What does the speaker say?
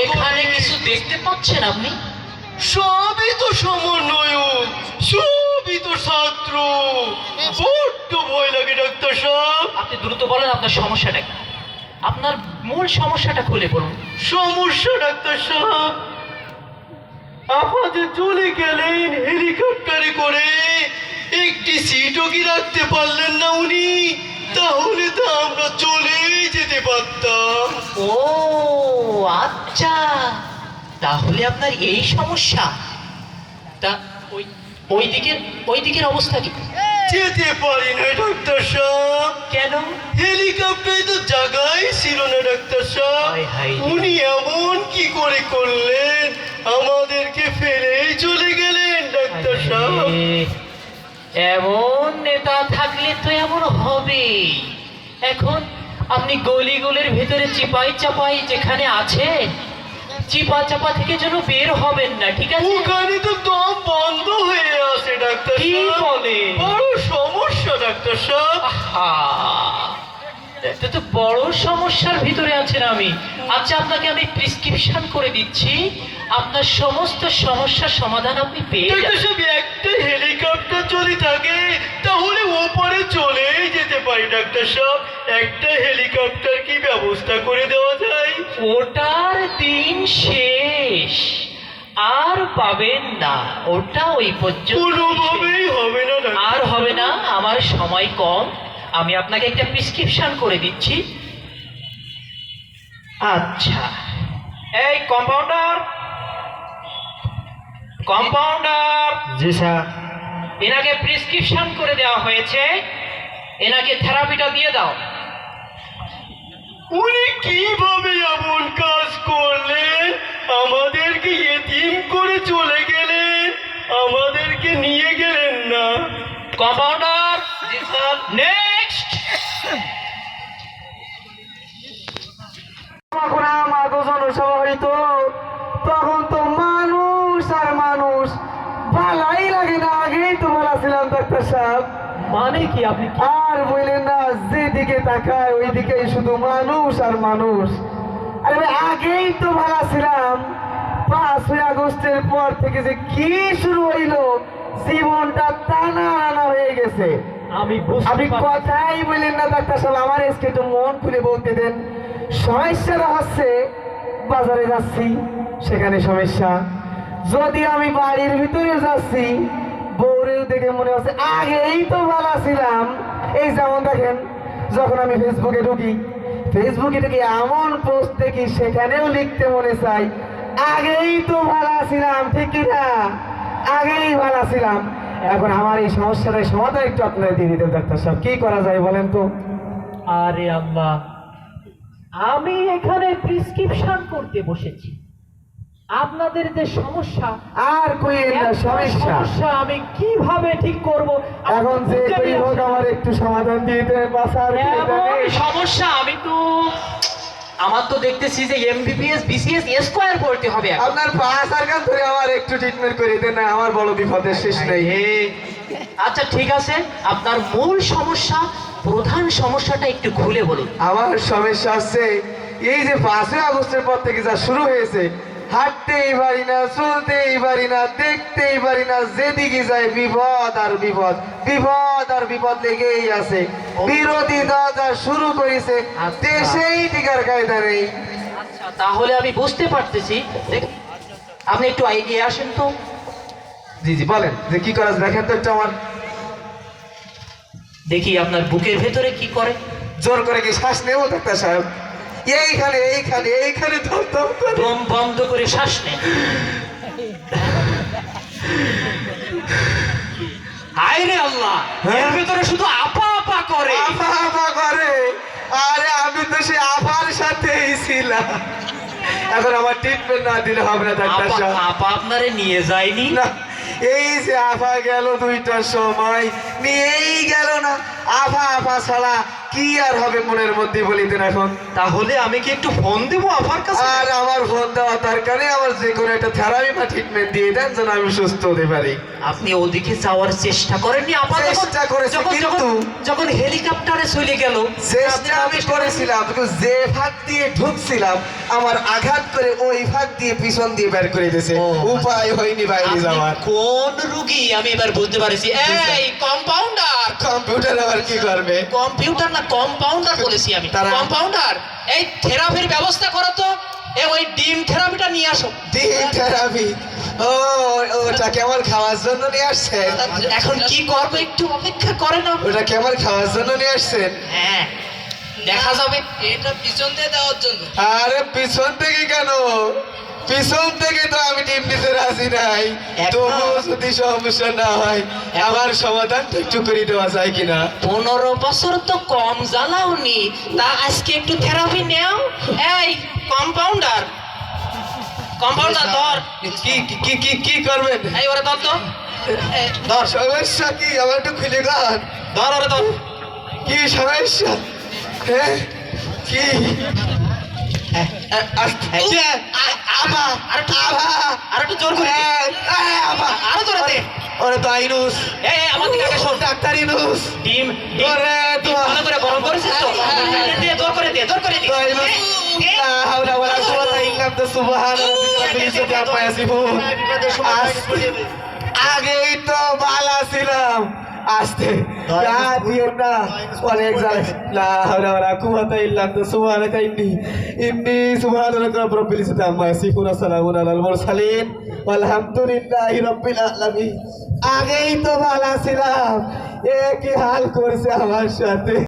এখানে কিছু দেখতে পাচ্ছেন আপনি? সবই তো সমন্বয়ক, সবই তো ছাত্র। বড্ড ভয় লাগে ডাক্তার সাহেব। আপনি দ্রুত বলেন আপনার সমস্যাটা কি, আপনার মূল সমস্যাটা খুলে বলুন। সমস্যা ডাক্তার সাহেব, আমাদের চলে গেলেন হেলিকপ্টারে করে, একটি সিটও কি রাখতে পারলেন না উনি। তাহলে তো আমরা চলেই যেতে পারতাম। ও আচ্ছা, তাহলে আপনার এই সমস্যা। তা ওই ওই দিকের অবস্থা কি? যেতে পারি না ডাক্তার সাহেব। কেন? হেলিকপ্টারে তো জায়গাই ছিল না ডাক্তার সাহেব। হায় হায়। উনি এমন কি করে করলেন, আমাদেরকে ফেলেই চলে গেলেন ডাক্তার সাহেব। এমন নেতা থাকলে তো এমন হবে। এখন আপনি গলিগুলির ভিতরে চিপাই চাপাই যেখানে আছেন, চিপা চাপা থেকে যেন বের হবেন না, ঠিক আছে? ওখানে তো দম বন্ধ হয়ে আছে ডাক্তার কি সাহেব। বলে? বড় সমস্যা ডাক্তার সাহেব। আহা, এটা তো বড় সমস্যার ভিতরে আছেন আমি। আচ্ছা, আপনাকে আমি প্রেসক্রিপশন করে দিচ্ছি, আপনার সমস্ত সমস্যার সমাধান আপনি পেয়ে ডাক্তার যাবেন। সাহেব, একটা হেলিকপ্টার যদি থাকে তাহলে ওপরে চলেই যেতে পারি ডাক্তার সাহেব। একটা হেলিকপ্টার কি ব্যবস্থা করে দেওয়া যায়? ওটার দিন শেষ, আর পাবেন না। ওটা ওই পর্যন্ত কোনোভাবেই হবে না ডাক্তার। আর হবে না। আমার সময় কম, আমি আপনাকে একটা প্রেসক্রিপশন করে দিচ্ছি। আচ্ছা, এই কম্পাউন্ডার, কম্পাউন্ডার, জি স্যার। এনাকে প্রেসক্রিপশন করে দেওয়া হয়েছে, এনাকে থেরাপিটা দিয়ে দাও। উনি কিভাবে এমন কাজ করলেন? আমাদেরকে এতিম করে চলে গেলেন, আমাদেরকে নিয়ে গেলেন না। কম্পাউন্ডার, জি স্যার। নেক্সট। যখন আমাকে জনসভা হইতো তখন তো মানুষ আর মানুষ, ভালাই লাগে না। আগেই তো ভালো ছিলাম ডাক্তার সাহেব। মানে কি আপনি? আর বললেন না, যেদিকে তাকায় ওইদিকেই শুধু মানুষ আর মানুষ। আরে ভাই, আগেই তো ভালো ছিলাম। 5ই আগস্টের পর থেকে যে কি শুরু হইলো, জীবনটা টানা আনা হয়ে গেছে। আমি আপনি কথাই বললেন না ডাক্তার সাহেব, আমার আজকে একটু মন খুলে বলতে দেন। সমস্যাটা হচ্ছে, বাজারে যাচ্ছি সেখানে সমস্যা, যদি আমি বাড়ির ভিতরে যাচ্ছি বউরেও দেখে মনে হচ্ছে আগেই তো ভালো ছিলাম। এই যেমন দেখেন, যখন আমি ফেসবুকে ঢুকি এমন পোস্ট দেখি, সেখানেও লিখতে মনে চাই আগেই তো ভালো ছিলাম, ঠিক না? আগেই ভালো ছিলাম। এখন আমার এই সমস্যাটার সমাধান একটু আপনারা দিয়ে দিতেন ডাক্তার সাহেব, কি করা যায় বলেন তো? আরে আল্লাহ, আমি এখানে প্রেসক্রিপশন করতে বসেছি। আপনাদের যে সমস্যা, আর কই না সমস্যা, আমি কিভাবে ঠিক করব? এখন যে কই হোক আমার একটু সমাধান দিয়ে দেন বাসার। সমস্যা আমি তো, আমার তো দেখতেছি যে এমবিবিএস বিসিএস স্কয়ার পড়তে হবে এখন। আপনার পাঁচ আর কান ধরে আমার একটু ট্রিটমেন্ট করে দেন না, আমার বড় বিপদের শেষ নেই। আচ্ছা ঠিক আছে, আপনার মূল সমস্যা, প্রধান সমস্যাটা একটু খুলে বলুন। আমার সমস্যা হচ্ছে এই যে 5ই আগস্টের পর থেকে যা শুরু হয়েছে, হাঁটতেই পারি না, চলতেই পারি না, দেখতেই পারি না, যেদিকে যাই বিপদ আর বিপদ, বিপদ আর বিপদ লেগেই আছে। বিরোধী দল যা শুরু করেছে, আচ্ছা। দেশেই টিকার কায়দা নেই। আচ্ছা, তাহলে আমি বুঝতে পারতেছি। আপনি একটু এগিয়ে আসেন তো। জি জি বলেন, যে কি করা যায় দেখেন তো একটু আমার। দেখি আপনার বুকের ভেতরে কি করে। জোর করে কি শ্বাস নেবো ডাক্তার সাহেব? এইখানে এইখানে এইখানে ধর ধর করে। দম বন্ধ করে শ্বাস নেন। হায় রে আল্লাহ, এর ভেতরে শুধু আপা আপা করে। আফা আফা করে। আরে আমি তো সে আফার সাথেই ছিলাম। এখন আমার ট্রিটমেন্ট না দিলে হবে না ডাক্তার আপা সাহেব। আপা আপনারে নিয়ে যায়নি? না, এই যে আফা গেল 2টার সময়, নিয়েই গেল না। আফা আফা ছাড়া কি আর হবে মনের মধ্যে বলিতেন এখন? তাহলে আমি কি একটু ফোন দেবো আপার কাছে? আর আমার আমার ফোন দেওয়া দরকারে আমার যে কোনো একটা থেরাপি বা ট্রিটমেন্ট দিয়ে দেন যেন আমি সুস্থ হতে পারি। আপনি ওদিকে যাওয়ার চেষ্টা করেননি? আবার চেষ্টা করেছি, যখন হেলিকপ্টারে চলে গেল চেষ্টা আমি করেছিলাম, কিন্তু যে ভাগ দিয়ে ঢুকছিলাম আমার আঘাত করে ওই ভাগ দিয়ে পিছন দিয়ে বের করে দিয়েছে। ও, উপায় হয়নি বাইরে আপনি যাওয়ার। কোন রুগী আমি এবার বুঝতে পারছি। এই কম্পাউন্ডার, কম্পিউটার আবার কি করবে? কম্পিউটার না কম্পাউন্ডার বলেছি আমি। তারা- কম্পাউন্ডার, এই থেরাপির ব্যবস্থা করো তো। ওই ডিম থেরাপিটা নিয়ে আসো। ডিম থেরাপি? ও, ওটা কেমন খাওয়ার জন্য নিয়ে আসছেন? এখন কি করবো, একটু অপেক্ষা করে না। ওটা কেমন খাওয়ার জন্য নিয়ে আসছেন? হ্যাঁ, দেখা যাবে। এটা পিছন দিয়ে দেওয়ার জন্য। আরে পিছন থেকে কেন? পিছন থেকে তো আমি ডিম নিতে রাজি নাই। এখন- তবুও যদি সমস্যা না হয় আমার সমাধানটা একটু করে দেওয়া যায় কিনা? 15 বছর তো কম জ্বালাওনি, তা আজকে একটু থেরাপি নেও। এই কম্পাউন্ডার, কম্পাউন্ডার ধর। কি কি কি কি করবেন? এই ওরে ধর তো, ধর সমস্যা কি আমার একটু খুলে গান। ধর, ওরে ধর। কি সমস্যা? হ্যাঁ কি? আর একটু জোর করে দে। আরো জোরে দে। ওরে তো আইনুস, এই আমার দিকে আগে শোন। ডাক্তার ইনুস। ডিম ডিম ওরে ডিম তো- ভালো করে গরম করেছিস তো? দে, জোর করে দে, জোর করে দে। তো আইনুস। দে। লা হাওলা ওয়ালা কুওয়াতা ইল্লা বিল্লাহ, সুবহানাল্লাহি আম্মা ইয়াসিফুন। আগেই তো ভালো ছিলাম, আস্তে দিয়েন না, অনেক জ্বালা। লা হাওলা ওয়ালা কুওয়াতা ইল্লা বিল্লাহ, সুবহানাকা ইন্নী সুবহানাল্লাহি রাব্বিল ইজ্জাতি আম্মা ইয়াসিফুন, সালামুন আলাল মুরসালিন, আলহামদুলিল্লাহি রাব্বিল আলামিন। আগেই তো ভালো ছিলাম, এ কি হাল করছে আমার সাথে।